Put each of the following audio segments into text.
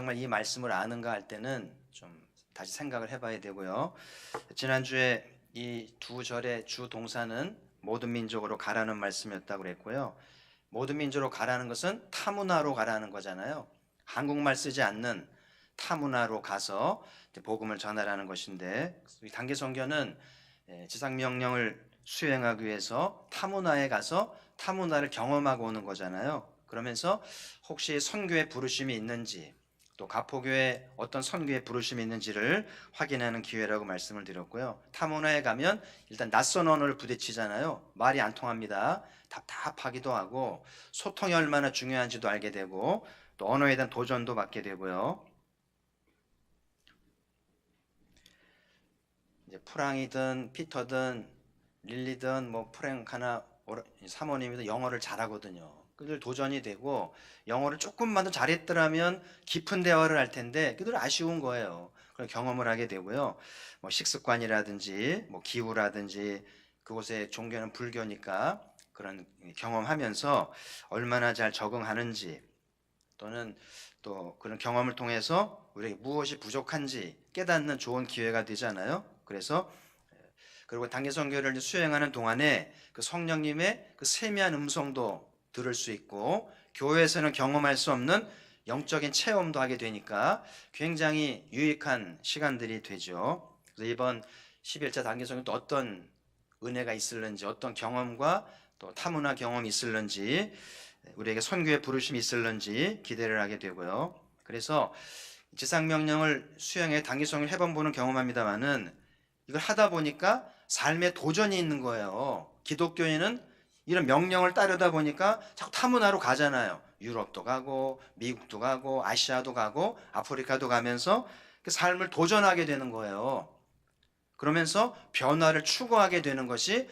정말 이 말씀을 아는가 할 때는 좀 다시 생각을 해봐야 되고요. 지난주에 이 두 절의 주 동사는 모든 민족으로 가라는 말씀이었다고 그랬고요. 모든 민족으로 가라는 것은 타문화로 가라는 거잖아요. 한국말 쓰지 않는 타문화로 가서 복음을 전하라는 것인데, 이 단기 선교는 지상명령을 수행하기 위해서 타문화에 가서 타문화를 경험하고 오는 거잖아요. 그러면서 혹시 선교의 부르심이 있는지, 또 가포교에 어떤 선교의 부르심이 있는지를 확인하는 기회라고 말씀을 드렸고요. 타문화에 가면 일단 낯선 언어를 부딪히잖아요. 말이 안 통합니다. 답답하기도 하고 소통이 얼마나 중요한지도 알게 되고 또 언어에 대한 도전도 받게 되고요. 이제 프랑이든 피터든 릴리든 뭐 프랭카나 사모님이든 영어를 잘하거든요. 그들 도전이 되고 영어를 조금만 더 잘했더라면 깊은 대화를 할 텐데 그들 아쉬운 거예요. 그런 경험을 하게 되고요. 뭐 식습관이라든지 뭐 기후라든지 그곳의 종교는 불교니까 그런 경험하면서 얼마나 잘 적응하는지 또는 또 그런 경험을 통해서 우리에게 무엇이 부족한지 깨닫는 좋은 기회가 되잖아요. 그래서 그리고 단기 선교를 수행하는 동안에 그 성령님의 그 세미한 음성도 들을 수 있고 교회에서는 경험할 수 없는 영적인 체험도 하게 되니까 굉장히 유익한 시간들이 되죠. 그래서 이번 11차 단기 선교 또 어떤 은혜가 있을는지 어떤 경험과 또 타문화 경험이 있을는지 우리에게 선교의 부르심이 있을는지 기대를 하게 되고요. 그래서 지상명령을 수행해 단기 선교를 해본보는 경험합니다만은 이걸 하다 보니까 삶에 도전이 있는 거예요. 기독교인은 이런 명령을 따르다 보니까 자꾸 타문화로 가잖아요. 유럽도 가고 미국도 가고 아시아도 가고 아프리카도 가면서 그 삶을 도전하게 되는 거예요. 그러면서 변화를 추구하게 되는 것이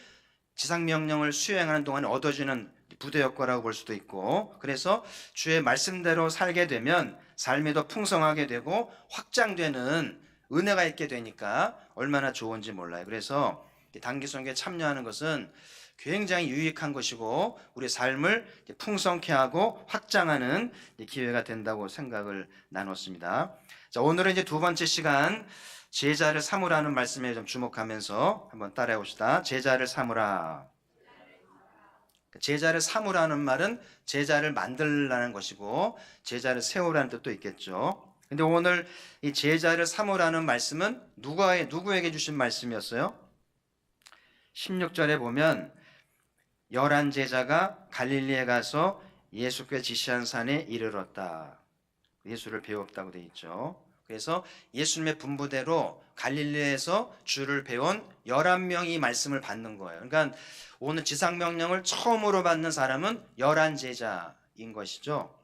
지상명령을 수행하는 동안에 얻어지는 부대효과라고 볼 수도 있고, 그래서 주의 말씀대로 살게 되면 삶이 더 풍성하게 되고 확장되는 은혜가 있게 되니까 얼마나 좋은지 몰라요. 그래서 단기 선교에 참여하는 것은 굉장히 유익한 것이고 우리 삶을 풍성케 하고 확장하는 기회가 된다고 생각을 나눴습니다. 자, 오늘은 이제 두 번째 시간 제자를 삼으라는 말씀에 좀 주목하면서 한번 따라해 봅시다. 제자를 삼으라. 제자를 삼으라는 말은 제자를 만들라는 것이고 제자를 세우라는 뜻도 있겠죠. 근데 오늘 이 제자를 삼으라는 말씀은 누구에게 주신 말씀이었어요? 16절에 보면 열한 제자가 갈릴리에 가서 예수께 지시한 산에 이르렀다. 예수를 배웠다고 되어 있죠. 그래서 예수님의 분부대로 갈릴리에서 주를 배운 11명이 말씀을 받는 거예요. 그러니까 오늘 지상명령을 처음으로 받는 사람은 11제자인 것이죠.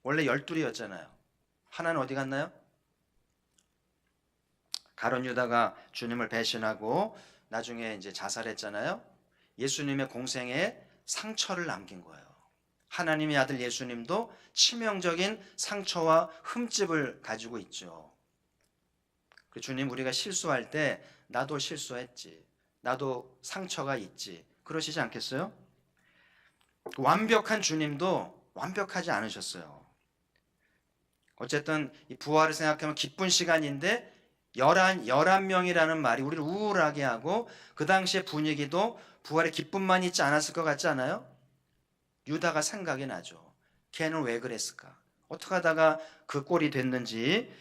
원래 12이었잖아요. 하나는 어디 갔나요? 가룟 유다가 주님을 배신하고 나중에 이제 자살했잖아요. 예수님의 공생에 상처를 남긴 거예요. 하나님의 아들 예수님도 치명적인 상처와 흠집을 가지고 있죠. 주님, 우리가 실수할 때 나도 실수했지, 나도 상처가 있지, 그러시지 않겠어요? 완벽한 주님도 완벽하지 않으셨어요. 어쨌든 이 부활을 생각하면 기쁜 시간인데 11명이라는 말이 우리를 우울하게 하고 그 당시의 분위기도 부활의 기쁨만 있지 않았을 것 같지 않아요? 유다가 생각이 나죠. 걔는 왜 그랬을까? 어떻게 하다가 그 꼴이 됐는지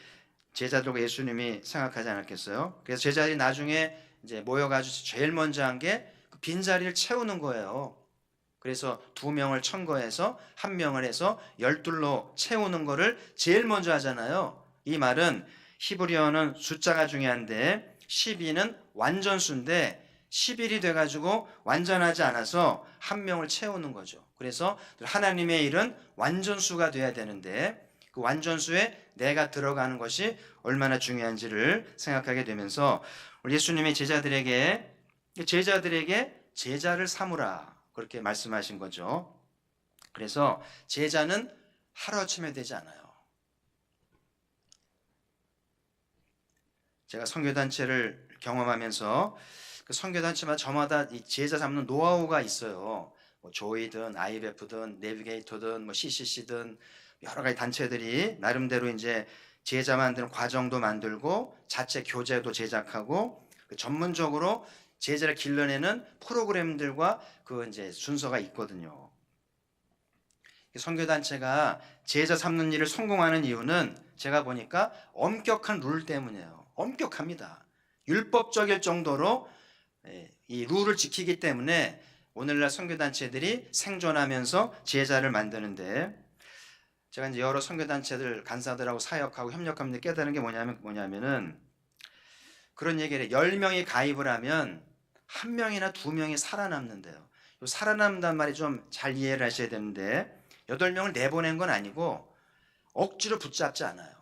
제자들과 예수님이 생각하지 않았겠어요? 그래서 제자들이 나중에 이제 모여가지고 제일 먼저 한 게 그 빈자리를 채우는 거예요. 그래서 2명을 천거해서 1명을 해서 12로 채우는 거를 제일 먼저 하잖아요. 이 말은 히브리어는 숫자가 중요한데 12는 완전수인데 11이 돼가지고 완전하지 않아서 1명을 채우는 거죠. 그래서 하나님의 일은 완전수가 돼야 되는데 그 완전수에 내가 들어가는 것이 얼마나 중요한지를 생각하게 되면서 예수님이 제자들에게 제자를 삼으라 그렇게 말씀하신 거죠. 그래서 제자는 하루아침에 되지 않아요. 제가 선교단체를 경험하면서 그 선교단체마다 저마다 이 제자 잡는 노하우가 있어요. 뭐 조이든 IBF든 내비게이터든 뭐 CCC든 여러 가지 단체들이 나름대로 이제 제자 만드는 과정도 만들고 자체 교재도 제작하고 전문적으로 제자를 길러내는 프로그램들과 그 이제 순서가 있거든요. 선교단체가 제자 삼는 일을 성공하는 이유는 제가 보니까 엄격한 룰 때문이에요. 엄격합니다. 율법적일 정도로 이 룰을 지키기 때문에 오늘날 선교단체들이 생존하면서 제자를 만드는데, 제가 이제 여러 선교단체들 간사들하고 사역하고 협력하면서 깨달은 게 뭐냐면은 그런 얘기를 해요. 10명이 가입을 하면 1명이나 2명이 살아남는데요. 살아남는단 말이 좀 잘 이해를 하셔야 되는데 8명을 내보낸 건 아니고 억지로 붙잡지 않아요.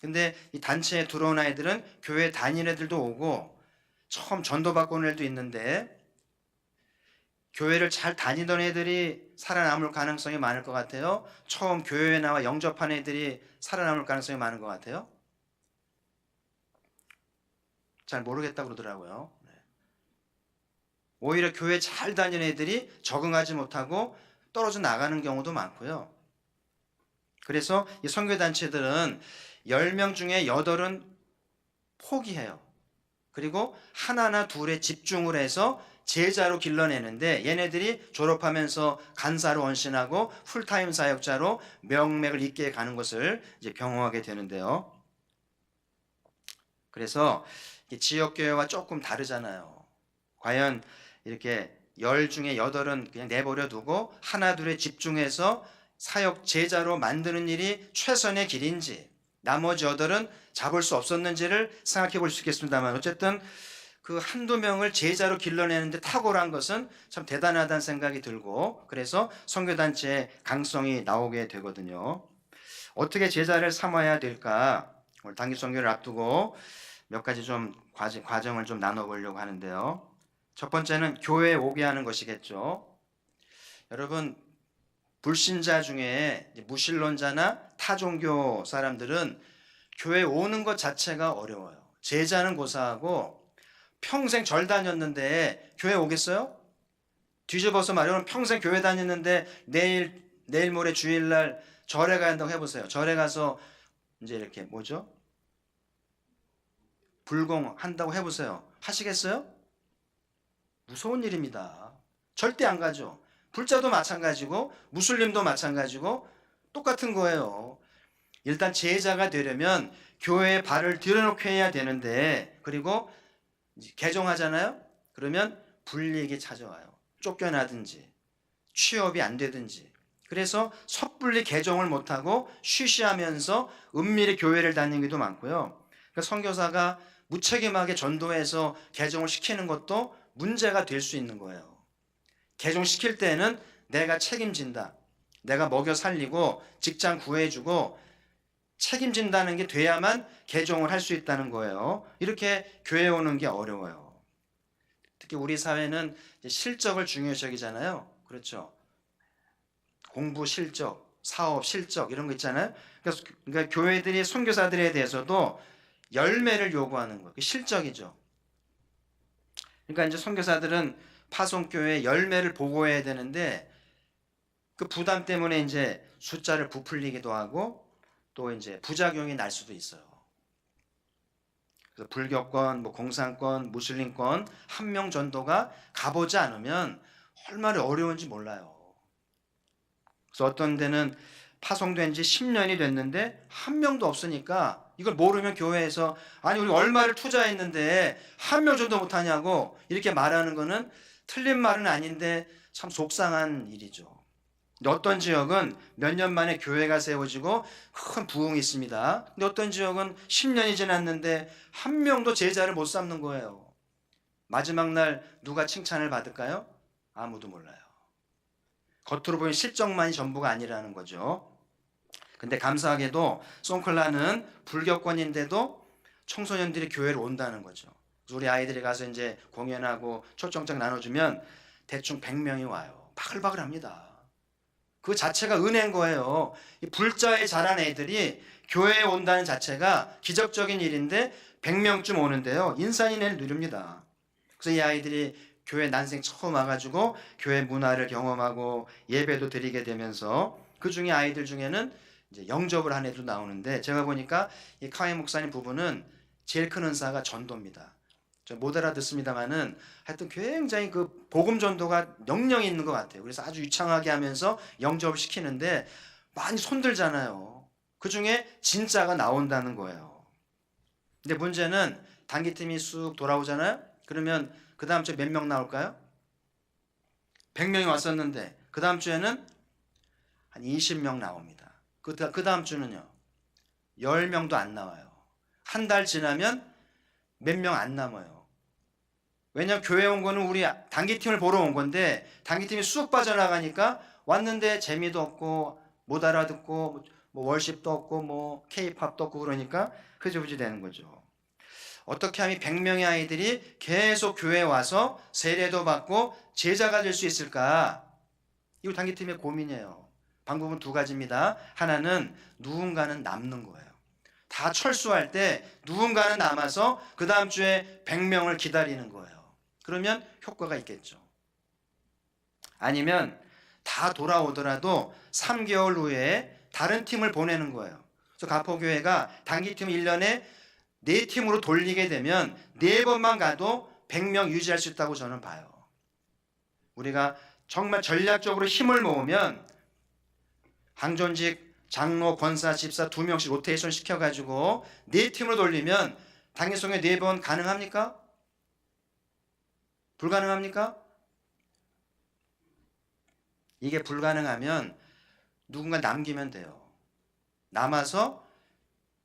근데 이 단체에 들어온 아이들은 교회 다니는 애들도 오고 처음 전도받고 온 애들도 있는데, 교회를 잘 다니던 애들이 살아남을 가능성이 많을 것 같아요? 처음 교회에 나와 영접한 애들이 살아남을 가능성이 많은 것 같아요? 잘 모르겠다고 그러더라고요. 오히려 교회 잘 다니는 애들이 적응하지 못하고 떨어져 나가는 경우도 많고요. 그래서 이 선교단체들은 10명 중에 8은 포기해요. 그리고 하나나 둘에 집중을 해서 제자로 길러내는데, 얘네들이 졸업하면서 간사로 헌신하고 풀타임 사역자로 명맥을 잇게 가는 것을 이제 경험하게 되는데요. 그래서 지역교회와 조금 다르잖아요. 과연 이렇게 10 중에 8은 그냥 내버려 두고 하나 둘에 집중해서 사역 제자로 만드는 일이 최선의 길인지, 나머지 8은 잡을 수 없었는지를 생각해 볼 수 있겠습니다만, 어쨌든 그 한두 명을 제자로 길러내는데 탁월한 것은 참 대단하다는 생각이 들고, 그래서 선교단체의 강성이 나오게 되거든요. 어떻게 제자를 삼아야 될까? 오늘 단기 선교를 앞두고 몇 가지 좀 과정을 좀 나눠보려고 하는데요. 첫 번째는 교회에 오게 하는 것이겠죠. 여러분, 불신자 중에 무신론자나 타종교 사람들은 교회 오는 것 자체가 어려워요. 제자는 고사하고 평생 절 다녔는데 교회 오겠어요? 뒤집어서 말하면 평생 교회 다녔는데 내일 모레 주일날 절에 가야 한다고 해보세요. 절에 가서 이제 이렇게 뭐죠? 불공한다고 해보세요. 하시겠어요? 무서운 일입니다. 절대 안 가죠. 불자도 마찬가지고 무슬림도 마찬가지고 똑같은 거예요. 일단 제자가 되려면 교회에 발을 들여놓게 해야 되는데, 그리고 개종하잖아요. 그러면 불이익이 찾아와요. 쫓겨나든지 취업이 안 되든지. 그래서 섣불리 개종을 못하고 쉬쉬하면서 은밀히 교회를 다니기도 많고요. 그러니까 선교사가 무책임하게 전도해서 개종을 시키는 것도 문제가 될 수 있는 거예요. 개종시킬 때는 내가 책임진다. 내가 먹여 살리고 직장 구해주고 책임진다는 게 돼야만 개종을 할 수 있다는 거예요. 이렇게 교회에 오는 게 어려워요. 특히 우리 사회는 실적을 중요시 여기잖아요. 그렇죠. 공부 실적, 사업 실적 이런 거 있잖아요. 그러니까 교회들이 선교사들에 대해서도 열매를 요구하는 거예요. 실적이죠. 그러니까 이제 선교사들은 파송교회 열매를 보고해야 되는데 그 부담 때문에 이제 숫자를 부풀리기도 하고 또 이제 부작용이 날 수도 있어요. 그래서 불교권, 공산권, 무슬림권 1명 전도가 가보지 않으면 얼마나 어려운지 몰라요. 그래서 어떤 데는 파송된 지 10년이 됐는데 1명도 없으니까 이걸 모르면 교회에서 아니 우리 얼마를 투자했는데 1명 정도 못하냐고 이렇게 말하는 거는 틀린 말은 아닌데 참 속상한 일이죠. 어떤 지역은 몇 년 만에 교회가 세워지고 큰 부흥이 있습니다. 근데 어떤 지역은 10년이 지났는데 1명도 제자를 못 삼는 거예요. 마지막 날 누가 칭찬을 받을까요? 아무도 몰라요. 겉으로 보이는 실적만이 전부가 아니라는 거죠. 근데 감사하게도 송클라는 불교권인데도 청소년들이 교회를 온다는 거죠. 우리 아이들이 가서 이제 공연하고 초청장 나눠주면 대충 100명이 와요. 바글바글합니다. 그 자체가 은혜인 거예요. 이 불자에 자란 애들이 교회에 온다는 자체가 기적적인 일인데 100명쯤 오는데요. 인산인해를 누립니다. 그래서 이 아이들이 교회 난생 처음 와가지고 교회 문화를 경험하고 예배도 드리게 되면서 그 중에 아이들 중에는 이제 영접을 한 애도 나오는데, 제가 보니까 이 카이 목사님 부부는 제일 큰 은사가 전도입니다. 저 못 알아듣습니다만은 하여튼 굉장히 그 복음 전도가 영영이 있는 것 같아요. 그래서 아주 유창하게 하면서 영접을 시키는데 많이 손들잖아요. 그 중에 진짜가 나온다는 거예요. 근데 문제는 단기팀이 쑥 돌아오잖아요. 그러면 그 다음 주에 몇 명 나올까요? 100명이 왔었는데 그 다음 주에는 한 20명 나옵니다. 그 다음 주는요, 10명도 안 나와요. 한 달 지나면 몇 명 안 남아요. 왜냐면 교회 온 거는 우리 단기팀을 보러 온 건데 단기팀이 쑥 빠져나가니까 왔는데 재미도 없고 못 알아듣고 뭐 월십도 없고 뭐 케이팝도 없고 그러니까 흐지부지 되는 거죠. 어떻게 하면 100명의 아이들이 계속 교회에 와서 세례도 받고 제자가 될 수 있을까? 이거 단기팀의 고민이에요. 방법은 두 가지입니다. 하나는 누군가는 남는 거예요. 다 철수할 때 누군가는 남아서 그 다음 주에 100명을 기다리는 거예요. 그러면 효과가 있겠죠. 아니면 다 돌아오더라도 3개월 후에 다른 팀을 보내는 거예요. 그래서 가포교회가 단기팀 1년에 4팀으로 돌리게 되면 4번만 가도 100명 유지할 수 있다고 저는 봐요. 우리가 정말 전략적으로 힘을 모으면 항존직, 장로, 권사, 집사 2명씩 로테이션 시켜가지고 4팀으로 돌리면 단기성에 4번 가능합니까? 불가능합니까? 이게 불가능하면 누군가 남기면 돼요. 남아서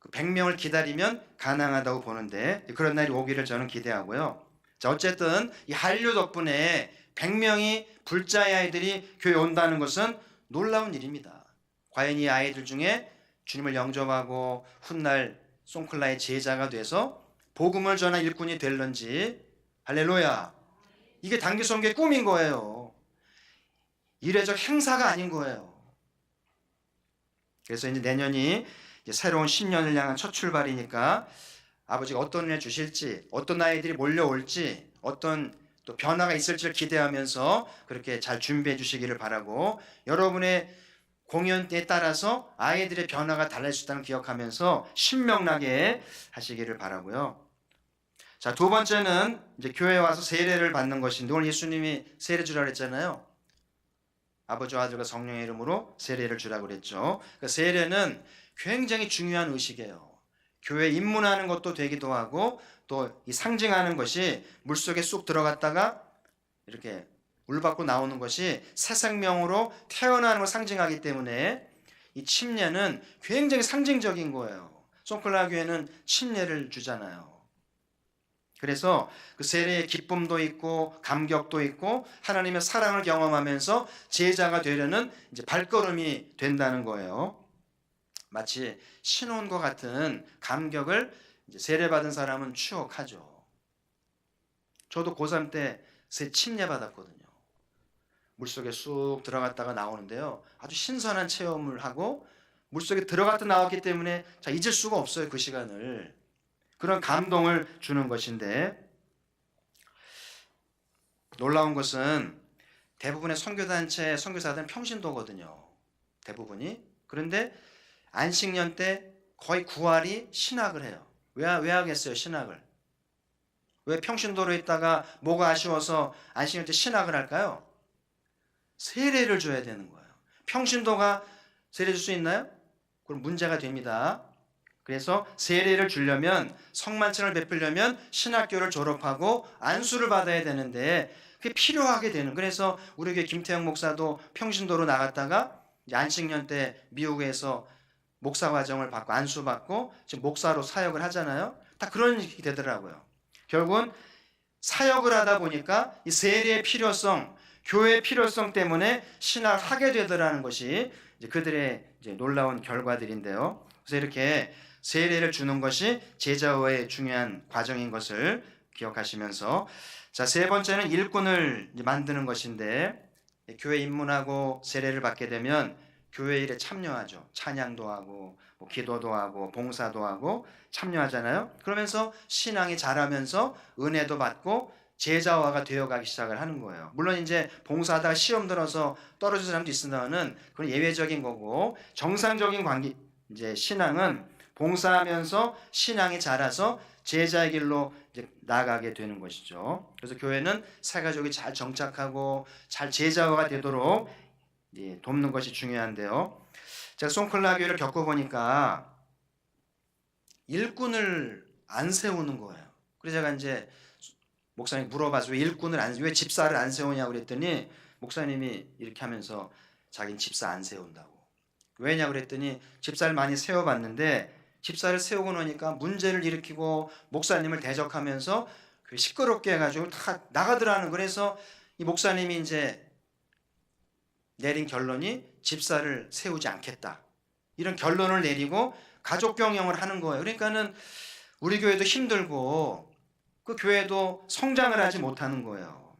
그 100명을 기다리면 가능하다고 보는데 그런 날이 오기를 저는 기대하고요. 자, 어쨌든 이 한류 덕분에 100명이 불자의 아이들이 교회에 온다는 것은 놀라운 일입니다. 과연 이 아이들 중에 주님을 영접하고 훗날 송클라의 제자가 돼서 복음을 전한 일꾼이 될런지, 할렐루야. 이게 단기 선교의 꿈인 거예요. 이례적 행사가 아닌 거예요. 그래서 이제 내년이 이제 새로운 10년을 향한 첫 출발이니까 아버지가 어떤 은혜 주실지, 어떤 아이들이 몰려올지, 어떤 또 변화가 있을지를 기대하면서 그렇게 잘 준비해 주시기를 바라고, 여러분의 공연에 따라서 아이들의 변화가 달라질 수 있다는 기억하면서 신명나게 하시기를 바라고요. 자, 두 번째는 이제 교회에 와서 세례를 받는 것인데, 오늘 예수님이 세례 주라고 했잖아요. 아버지와 아들과 성령의 이름으로 세례를 주라고 그랬죠. 그 세례는 굉장히 중요한 의식이에요. 교회에 입문하는 것도 되기도 하고 또 이 상징하는 것이 물속에 쑥 들어갔다가 이렇게 물 밖으로 나오는 것이 새 생명으로 태어나는 걸 상징하기 때문에 이 침례는 굉장히 상징적인 거예요. 송클라 교회는 침례를 주잖아요. 그래서 그 세례의 기쁨도 있고 감격도 있고 하나님의 사랑을 경험하면서 제자가 되려는 이제 발걸음이 된다는 거예요. 마치 신혼과 같은 감격을 이제 세례받은 사람은 추억하죠. 저도 고3 때 침례 받았거든요. 물속에 쑥 들어갔다가 나오는데요, 아주 신선한 체험을 하고 물속에 들어갔다 나왔기 때문에 잊을 수가 없어요. 그 시간을. 그런 감동을 주는 것인데, 놀라운 것은 대부분의 선교단체 선교사들은 평신도거든요. 대부분이. 그런데 안식년 때 거의 9할이 신학을 해요. 왜 하겠어요, 신학을? 왜 평신도로 있다가 뭐가 아쉬워서 안식년 때 신학을 할까요? 세례를 줘야 되는 거예요. 평신도가 세례 줄 수 있나요? 그럼 문제가 됩니다. 그래서 세례를 주려면, 성만찬을 베풀려면 신학교를 졸업하고 안수를 받아야 되는데 그게 필요하게 되는. 그래서 우리 교회 김태형 목사도 평신도로 나갔다가 안식년 때 미국에서 목사 과정을 받고 안수 받고 지금 목사로 사역을 하잖아요. 다 그런 일이 되더라고요. 결국은 사역을 하다 보니까 이 세례의 필요성, 교회의 필요성 때문에 신학을 하게 되더라는 것이 이제 그들의 이제 놀라운 결과들인데요. 그래서 이렇게 세례를 주는 것이 제자의 중요한 과정인 것을 기억하시면서, 자, 세 번째는 일꾼을 만드는 것인데, 교회 입문하고 세례를 받게 되면 교회 일에 참여하죠. 찬양도 하고 뭐 기도도 하고 봉사도 하고 참여하잖아요. 그러면서 신앙이 자라면서 은혜도 받고 제자화가 되어가기 시작을 하는 거예요. 물론 이제 봉사하다가 시험 들어서 떨어진 사람도 있으나는 그건 예외적인 거고, 정상적인 관계 이제 신앙은 봉사하면서 신앙이 자라서 제자의 길로 이제 나아가게 되는 것이죠. 그래서 교회는 사가족이 잘 정착하고 잘 제자화가 되도록 돕는 것이 중요한데요. 제가 송클라 교회를 겪어보니까 일꾼을 안 세우는 거예요. 그래서 제가 이제 목사님 물어봐서 왜 집사를 안 세우냐고 그랬더니 목사님이 이렇게 하면서 자기는 집사 안 세운다고. 왜냐 그랬더니 집사를 많이 세워봤는데 집사를 세우고 나니까 문제를 일으키고 목사님을 대적하면서 시끄럽게 해가지고 다 나가더라는. 그래서 이 목사님이 이제 내린 결론이 집사를 세우지 않겠다, 이런 결론을 내리고 가족 경영을 하는 거예요. 그러니까는 우리 교회도 힘들고 그 교회도 성장을 하지 못하는 거예요.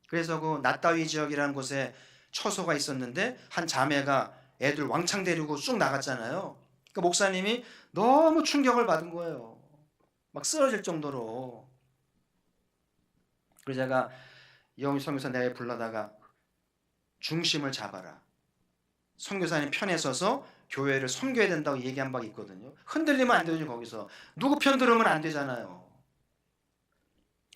그래서 그 낫다위 지역이라는 곳에 처소가 있었는데 한 자매가 애들 왕창 데리고 쑥 나갔잖아요. 그러니까 목사님이 너무 충격을 받은 거예요. 막 쓰러질 정도로. 그래서 제가 이영희 선교사 내에 불러다가 중심을 잡아라, 선교사님 편에 서서 교회를 섬겨야 된다고 얘기한 바가 있거든요. 흔들리면 안 되죠. 거기서 누구 편 들으면 안 되잖아요.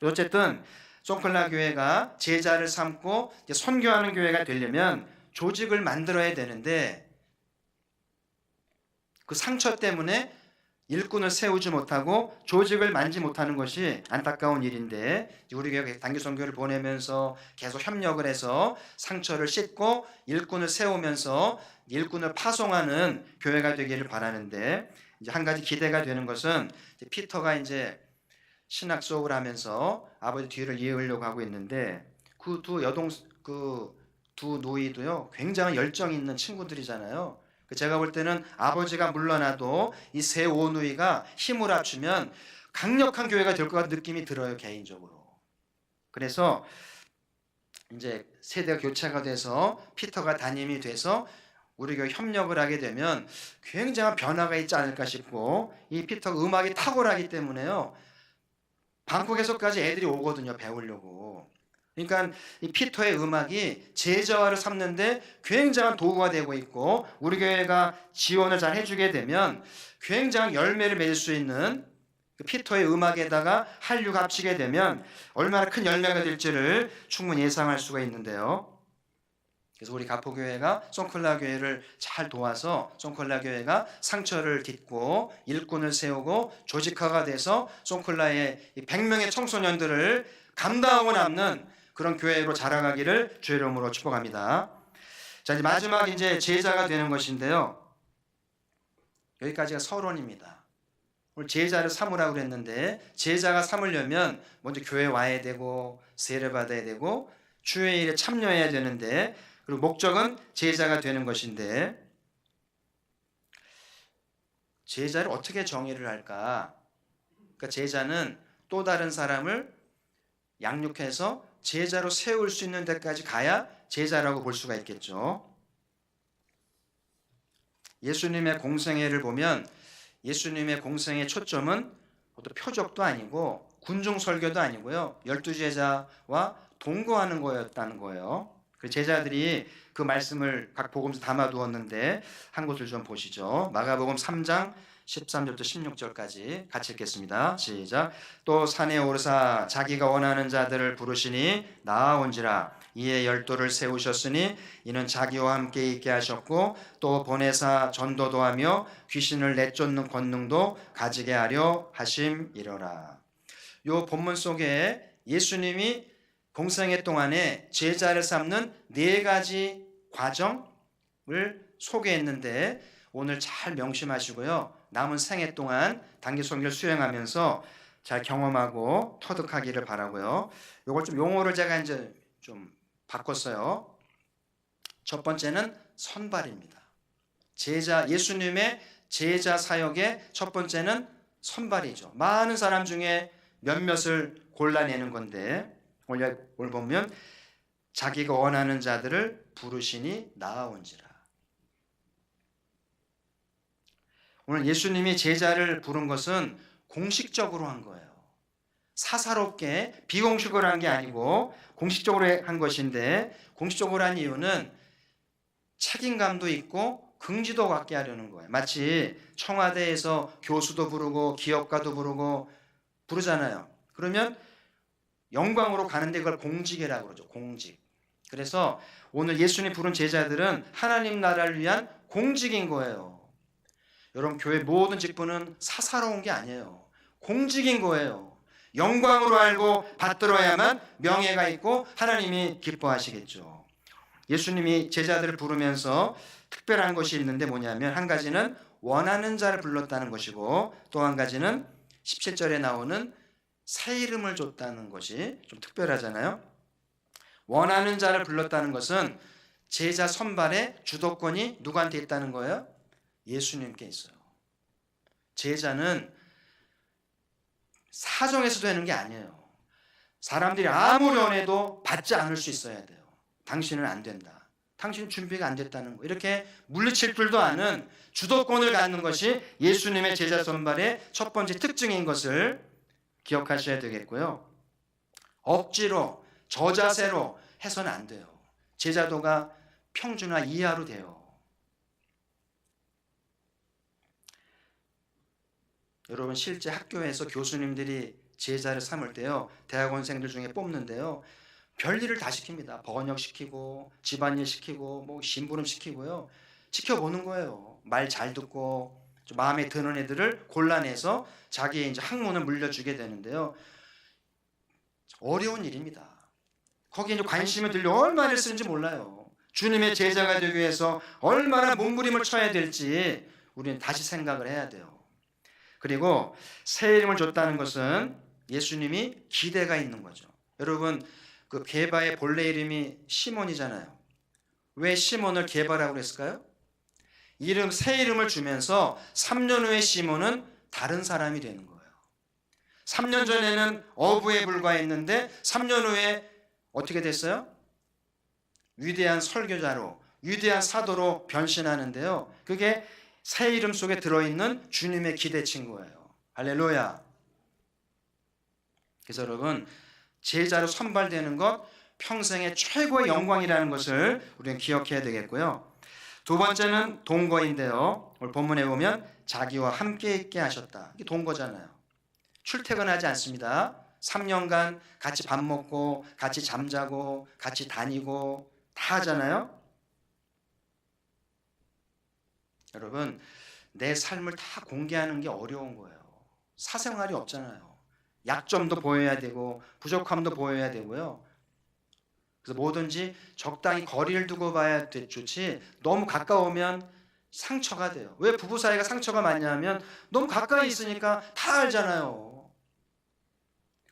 어쨌든 송클라 교회가 제자를 삼고 선교하는 교회가 되려면 조직을 만들어야 되는데 그 상처 때문에 일꾼을 세우지 못하고 조직을 만지 못하는 것이 안타까운 일인데, 우리 교회 단기 선교를 보내면서 계속 협력을 해서 상처를 씻고 일꾼을 세우면서 일꾼을 파송하는 교회가 되기를 바라는데, 이제 한 가지 기대가 되는 것은 이제 피터가 이제 신학 수업을 하면서 아버지 뒤를 이으려고 하고 있는데 그 두 노이도요 굉장히 열정이 있는 친구들이잖아요. 제가 볼 때는 아버지가 물러나도 이 세 오누이가 힘을 합치면 강력한 교회가 될 것 같은 느낌이 들어요, 개인적으로. 그래서 이제 세대가 교체가 돼서 피터가 담임이 돼서 우리 교회 협력을 하게 되면 굉장한 변화가 있지 않을까 싶고, 이 피터가 음악이 탁월하기 때문에요 방콕에서까지 애들이 오거든요, 배우려고. 그러니까 이 피터의 음악이 제자화를 삼는데 굉장한 도구가 되고 있고, 우리 교회가 지원을 잘 해주게 되면 굉장한 열매를 맺을 수 있는 그 피터의 음악에다가 한류가 합치게 되면 얼마나 큰 열매가 될지를 충분히 예상할 수가 있는데요. 그래서 우리 가포교회가 송클라 교회를 잘 도와서 송클라 교회가 상처를 딛고 일꾼을 세우고 조직화가 돼서 송클라의 100명의 청소년들을 감당하고 남는 그런 교회로 자라가기를 주의 이름으로 축복합니다. 자, 이제 마지막 이제 제자가 되는 것인데요. 여기까지가 서론입니다. 오늘 제자를 삼으라고 그랬는데 제자가 삼으려면 먼저 교회 와야 되고 세례 받아야 되고 주의 일에 참여해야 되는데, 그리고 목적은 제자가 되는 것인데 제자를 어떻게 정의를 할까? 그러니까 제자는 또 다른 사람을 양육해서 제자로 세울 수 있는 데까지 가야 제자라고 볼 수가 있겠죠. 예수님의 공생애를 보면 예수님의 공생의 초점은 어떤 표적도 아니고 군중 설교도 아니고요, 12제자와 동거하는 거였다는 거예요. 그 제자들이 그 말씀을 각 복음서 담아두었는데 한 곳을 좀 보시죠. 마가복음 3장 13절부터 16절까지 같이 읽겠습니다. 시작. 또 산에 오르사 자기가 원하는 자들을 부르시니 나아온지라. 이에 12를 세우셨으니 이는 자기와 함께 있게 하셨고 또 보내사 전도도 하며 귀신을 내쫓는 권능도 가지게 하려 하심이로라. 요 본문 속에 예수님이 공생애 동안에 제자를 삼는 4가지 과정을 소개했는데 오늘 잘 명심하시고요, 남은 생애 동안 단기 선교를 수행하면서 잘 경험하고 터득하기를 바라고요. 요걸 좀 용어를 제가 이제 좀 바꿨어요. 첫 번째는 선발입니다. 예수님의 제자 사역의 첫 번째는 선발이죠. 많은 사람 중에 몇몇을 골라내는 건데, 오늘 보면 자기가 원하는 자들을 부르시니 나아온지라. 오늘 예수님이 제자를 부른 것은 공식적으로 한 거예요. 사사롭게 비공식으로 한 게 아니고 공식적으로 한 것인데, 공식적으로 한 이유는 책임감도 있고 긍지도 갖게 하려는 거예요. 마치 청와대에서 교수도 부르고 기업가도 부르고 부르잖아요. 그러면 영광으로 가는데 그걸 공직이라고 그러죠. 공직. 그래서 오늘 예수님 부른 제자들은 하나님 나라를 위한 공직인 거예요. 여러분, 교회 모든 직분은 사사로운 게 아니에요. 공직인 거예요. 영광으로 알고 받들어야만 명예가 있고 하나님이 기뻐하시겠죠. 예수님이 제자들을 부르면서 특별한 것이 있는데 뭐냐면, 한 가지는 원하는 자를 불렀다는 것이고, 또 한 가지는 17절에 나오는 새 이름을 줬다는 것이 좀 특별하잖아요. 원하는 자를 불렀다는 것은 제자 선발의 주도권이 누구한테 있다는 거예요? 예수님께 있어요. 제자는 사정해서 되는 게 아니에요. 사람들이 아무리 원해도 받지 않을 수 있어야 돼요. 당신은 안 된다. 당신 준비가 안 됐다는 거. 이렇게 물리칠 줄도 아는 주도권을 갖는 것이 예수님의 제자 선발의 첫 번째 특징인 것을 기억하셔야 되겠고요. 억지로 저자세로 해서는 안 돼요. 제자도가 평준화 이하로 돼요. 여러분, 실제 학교에서 교수님들이 제자를 삼을 때요, 대학원생들 중에 뽑는데요, 별일을 다 시킵니다. 번역시키고 집안일 시키고 뭐 심부름 시키고요. 지켜보는 거예요. 말 잘 듣고 좀 마음에 드는 애들을 골라내서 자기의 이제 학문을 물려주게 되는데요. 어려운 일입니다. 거기에 이제 관심을 들려 얼마나 쓰는지 몰라요. 주님의 제자가 되기 위해서 얼마나 몸부림을 쳐야 될지 우리는 다시 생각을 해야 돼요. 그리고 새 이름을 줬다는 것은 예수님이 기대가 있는 거죠. 여러분, 그 게바의 본래 이름이 시몬이잖아요. 왜 시몬을 게바라고 그랬을까요? 새 이름을 주면서 3년 후에 시몬은 다른 사람이 되는 거예요. 3년 전에는 어부에 불과했는데 3년 후에 어떻게 됐어요? 위대한 설교자로, 위대한 사도로 변신하는데요. 그게 새 이름 속에 들어있는 주님의 기대치인 거예요. 할렐루야. 그래서 여러분, 제자로 선발되는 것 평생의 최고의 영광이라는 것을 우리는 기억해야 되겠고요. 두 번째는 동거인데요. 오늘 본문에 보면 자기와 함께 있게 하셨다. 이게 동거잖아요. 출퇴근하지 않습니다. 3년간 같이 밥 먹고 같이 잠자고 같이 다니고 다 하잖아요. 여러분, 내 삶을 다 공개하는 게 어려운 거예요. 사생활이 없잖아요. 약점도 보여야 되고 부족함도 보여야 되고요. 그래서 뭐든지 적당히 거리를 두고 봐야 좋지, 너무 가까우면 상처가 돼요. 왜 부부 사이가 상처가 많냐면 너무 가까이 있으니까 다 알잖아요.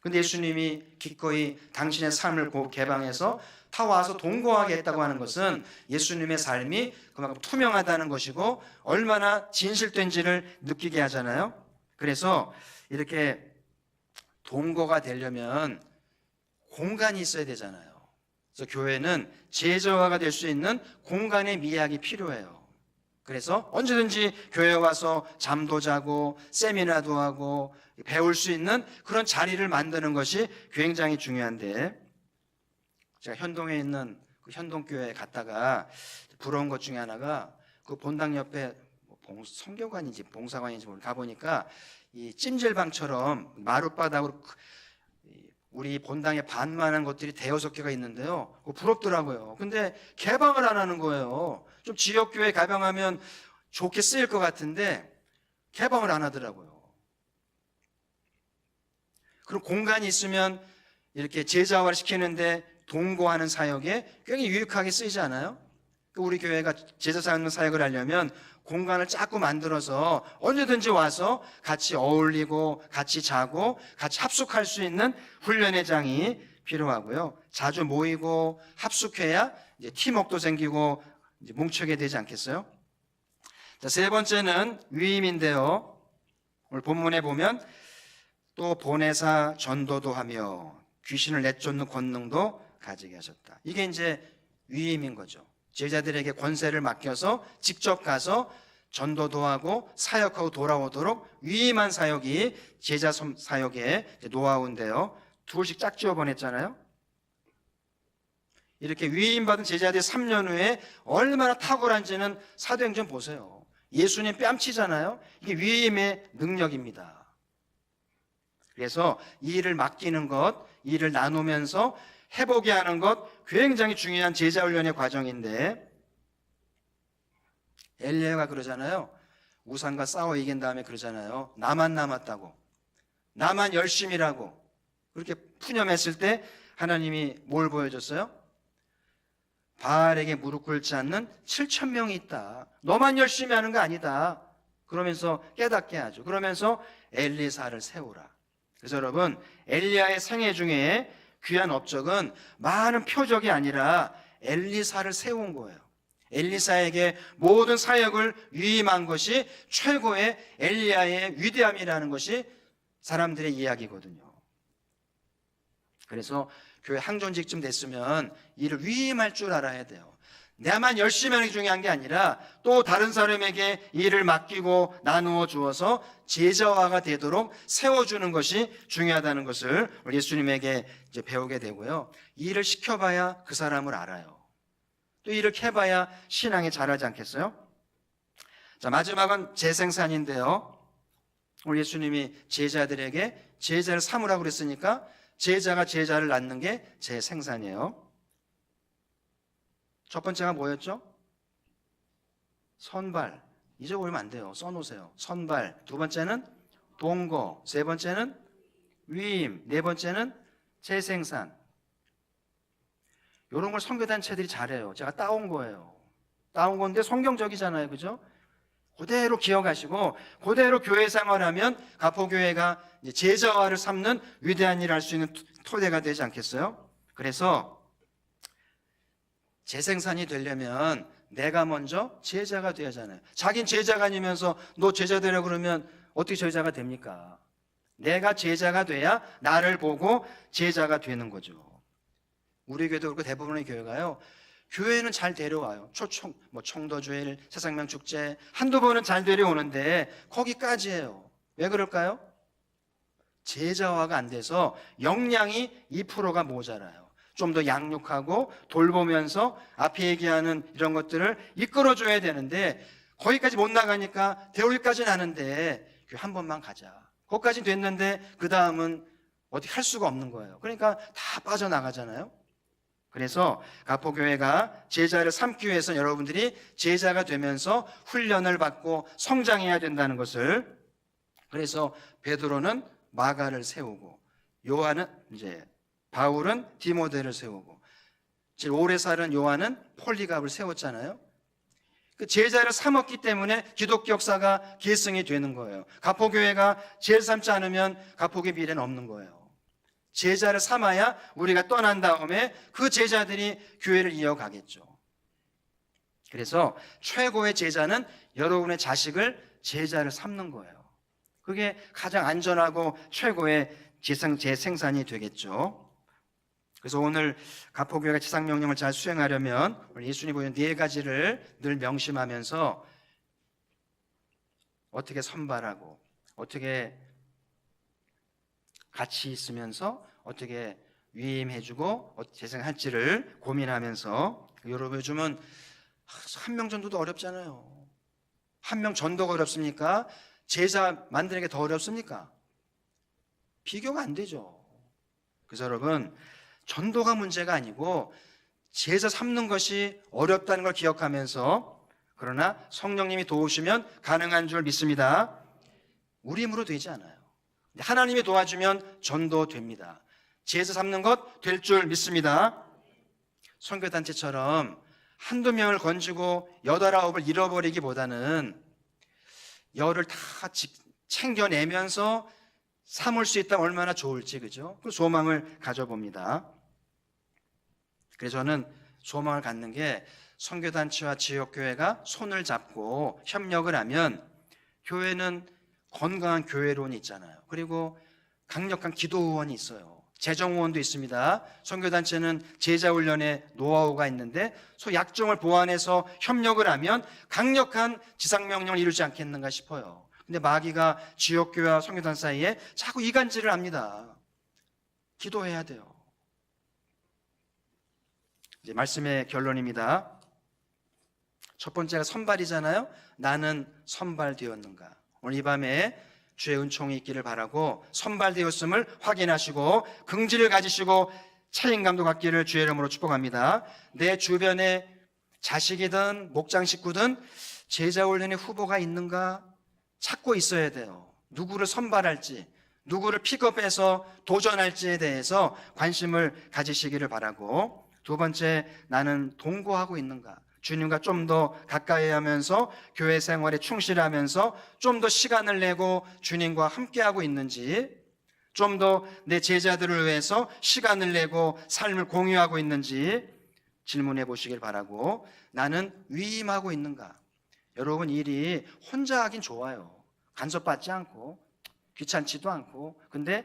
근데 예수님이 기꺼이 당신의 삶을 개방해서 다 와서 동거하게 했다고 하는 것은 예수님의 삶이 그만큼 투명하다는 것이고 얼마나 진실된지를 느끼게 하잖아요. 그래서 이렇게 동거가 되려면 공간이 있어야 되잖아요. 그래서 교회는 제자화가 될 수 있는 공간의 미학이 필요해요. 그래서 언제든지 교회에 와서 잠도 자고 세미나도 하고 배울 수 있는 그런 자리를 만드는 것이 굉장히 중요한데, 제가 현동에 있는 그 현동교회에 갔다가 부러운 것 중에 하나가 그 본당 옆에 성교관인지 봉사관인지 가보니까 이 찜질방처럼 마룻바닥으로 우리 본당에 반만한 것들이 대여섯 개가 있는데요. 부럽더라고요. 근데 개방을 안 하는 거예요. 좀 지역교회 개방하면 좋게 쓰일 것 같은데 개방을 안 하더라고요. 그리고 공간이 있으면 이렇게 제자화를 시키는데 동거하는 사역에 굉장히 유익하게 쓰이지 않아요? 우리 교회가 제자 삼는 사역을 하려면 공간을 자꾸 만들어서 언제든지 와서 같이 어울리고 같이 자고 같이 합숙할 수 있는 훈련의 장이 필요하고요. 자주 모이고 합숙해야 이제 팀워크도 생기고 이제 뭉치게 되지 않겠어요? 자, 세 번째는 위임인데요. 오늘 본문에 보면 또 보내사 전도도 하며 귀신을 내쫓는 권능도 가지게 하셨다. 이게 이제 위임인 거죠. 제자들에게 권세를 맡겨서 직접 가서 전도도 하고 사역하고 돌아오도록 위임한 사역이 제자 사역의 노하우인데요. 둘씩 짝지어 보냈잖아요. 이렇게 위임받은 제자들이 3년 후에 얼마나 탁월한지는 사도행전 보세요. 예수님 뺨치잖아요. 이게 위임의 능력입니다. 그래서 이 일을 맡기는 것, 이 일을 나누면서 해보게 하는 것 굉장히 중요한 제자 훈련의 과정인데, 엘리야가 그러잖아요. 우상과 싸워 이긴 다음에 그러잖아요. 나만 남았다고, 나만 열심히라고 그렇게 푸념했을 때 하나님이 뭘 보여줬어요? 바알에게 무릎 꿇지 않는 7,000명이 있다. 너만 열심히 하는 거 아니다. 그러면서 깨닫게 하죠. 그러면서 엘리사를 세우라. 그래서 여러분, 엘리야의 생애 중에 귀한 업적은 많은 표적이 아니라 엘리사를 세운 거예요. 엘리사에게 모든 사역을 위임한 것이 최고의 엘리야의 위대함이라는 것이 사람들의 이야기거든요. 그래서 교회 항존직쯤 됐으면 이를 위임할 줄 알아야 돼요. 내만 열심히 하는 게 중요한 게 아니라 또 다른 사람에게 일을 맡기고 나누어 주어서 제자화가 되도록 세워주는 것이 중요하다는 것을 예수님에게 이제 배우게 되고요. 일을 시켜봐야 그 사람을 알아요. 또 일을 해봐야 신앙이 자라지 않겠어요? 자, 마지막은 재생산인데요. 우리 예수님이 제자들에게 제자를 삼으라고 그랬으니까 제자가 제자를 낳는 게 재생산이에요. 첫 번째가 뭐였죠? 선발. 잊어버리면 안 돼요. 써놓으세요. 선발. 두 번째는 동거. 세 번째는 위임. 네 번째는 재생산. 이런 걸 선교단체들이 잘해요. 제가 따온 거예요. 따온 건데 성경적이잖아요. 그죠? 그대로 기억하시고 그대로 교회 생활하면 가포교회가 제자화를 삼는 위대한 일을 할 수 있는 토대가 되지 않겠어요? 그래서 재생산이 되려면 내가 먼저 제자가 되어야 하잖아요. 자긴 제자가 아니면서 너 제자 되려 그러면 어떻게 제자가 됩니까? 내가 제자가 돼야 나를 보고 제자가 되는 거죠. 우리 교회도 그렇고 대부분의 교회가요, 교회는 잘 데려와요. 청도주일, 새상명축제 한두 번은 잘 데려오는데 거기까지예요. 왜 그럴까요? 제자화가 안 돼서 역량이 2%가 모자라요. 좀 더 양육하고 돌보면서 앞에 얘기하는 이런 것들을 이끌어줘야 되는데 거기까지 못 나가니까 데려오기까지는 하는데 교회 한 번만 가자. 거기까지 됐는데 그 다음은 어떻게 할 수가 없는 거예요. 그러니까 다 빠져나가잖아요. 그래서 가포교회가 제자를 삼기 위해서 여러분들이 제자가 되면서 훈련을 받고 성장해야 된다는 것을, 그래서 베드로는 마가를 세우고 요한은 바울은 디모데를 세우고 제일 오래 살은 요한은 폴리갑을 세웠잖아요. 그 제자를 삼았기 때문에 기독교 역사가 계승이 되는 거예요. 가포교회가 제자를 삼지 않으면 가포교회 미래는 없는 거예요. 제자를 삼아야 우리가 떠난 다음에 그 제자들이 교회를 이어가겠죠. 그래서 최고의 제자는 여러분의 자식을 제자를 삼는 거예요. 그게 가장 안전하고 최고의 재생산이 되겠죠. 그래서 오늘 가포교회가 지상명령을 잘 수행하려면 우리 예수님이 보여준 네 가지를 늘 명심하면서 어떻게 선발하고 어떻게 같이 있으면서 어떻게 위임해주고 어떻게 재생할지를 고민하면서, 여러분 요즘은 한 명 전도도 어렵잖아요. 한 명 전도가 어렵습니까? 제자 만드는 게 더 어렵습니까? 비교가 안 되죠. 그래서 여러분 전도가 문제가 아니고 제자 삼는 것이 어렵다는 걸 기억하면서, 그러나 성령님이 도우시면 가능한 줄 믿습니다. 우리 힘으로 되지 않아요. 하나님이 도와주면 전도됩니다. 제자 삼는 것 될 줄 믿습니다. 선교단체처럼 한두 명을 건지고 8, 9을 잃어버리기보다는 열을 다 챙겨내면서 삼을 수 있다면 얼마나 좋을지, 그죠? 그 소망을 가져봅니다. 그래서 저는 소망을 갖는 게 선교단체와 지역교회가 손을 잡고 협력을 하면 교회는 건강한 교회론이 있잖아요. 그리고 강력한 기도원이 있어요. 재정후원도 있습니다. 선교단체는 제자훈련의 노하우가 있는데 약점을 보완해서 협력을 하면 강력한 지상명령을 이루지 않겠는가 싶어요. 근데 마귀가 지역교회와 선교단 사이에 자꾸 이간질을 합니다. 기도해야 돼요. 이제 말씀의 결론입니다. 첫 번째가 선발이잖아요. 나는 선발되었는가? 오늘 이 밤에 주의 은총이 있기를 바라고 선발되었음을 확인하시고 긍지를 가지시고 책임감도 갖기를 주의 이름으로 축복합니다. 내 주변에 자식이든 목장 식구든 제자훈련의 후보가 있는가 찾고 있어야 돼요. 누구를 선발할지, 누구를 픽업해서 도전할지에 대해서 관심을 가지시기를 바라고, 두 번째, 나는 동거하고 있는가? 주님과 좀 더 가까이 하면서 교회 생활에 충실하면서 좀 더 시간을 내고 주님과 함께하고 있는지, 좀 더 내 제자들을 위해서 시간을 내고 삶을 공유하고 있는지 질문해 보시길 바라고, 나는 위임하고 있는가? 여러분, 일이 혼자 하긴 좋아요. 간섭받지 않고 귀찮지도 않고. 근데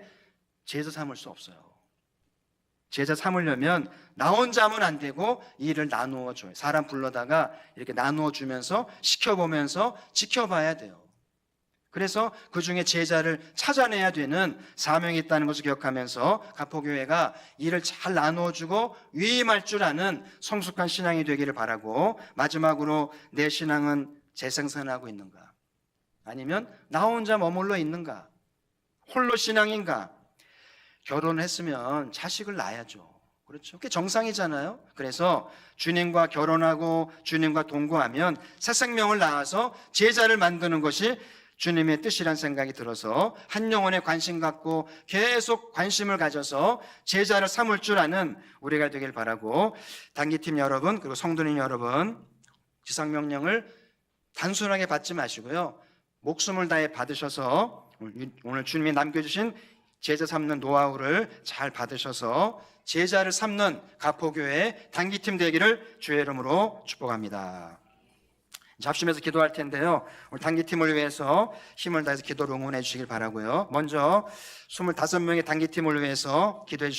제자 삼을 수 없어요. 제자 삼으려면 나 혼자 하면 안 되고 일을 나누어 줘요. 사람 불러다가 이렇게 나누어 주면서 시켜보면서 지켜봐야 돼요. 그래서 그 중에 제자를 찾아내야 되는 사명이 있다는 것을 기억하면서 가포교회가 일을 잘 나누어 주고 위임할 줄 아는 성숙한 신앙이 되기를 바라고, 마지막으로 내 신앙은 재생산하고 있는가? 아니면 나 혼자 머물러 있는가? 홀로 신앙인가? 결혼을 했으면 자식을 낳아야죠. 그렇죠? 그게 정상이잖아요. 그래서 주님과 결혼하고 주님과 동거하면 새 생명을 낳아서 제자를 만드는 것이 주님의 뜻이란 생각이 들어서 한 영혼에 관심 갖고 계속 관심을 가져서 제자를 삼을 줄 아는 우리가 되길 바라고, 단기팀 여러분 그리고 성도님 여러분, 지상명령을 단순하게 받지 마시고요, 목숨을 다해 받으셔서 오늘 주님이 남겨주신 제자 삼는 노하우를 잘 받으셔서 제자를 삼는 가포교회 단기팀 되기를 주의 이름으로 축복합니다. 잡수면서 기도할 텐데요, 오늘 단기팀을 위해서 힘을 다해서 기도를 응원해 주시길 바라고요. 먼저 25명의 단기팀을 위해서 기도해 주시기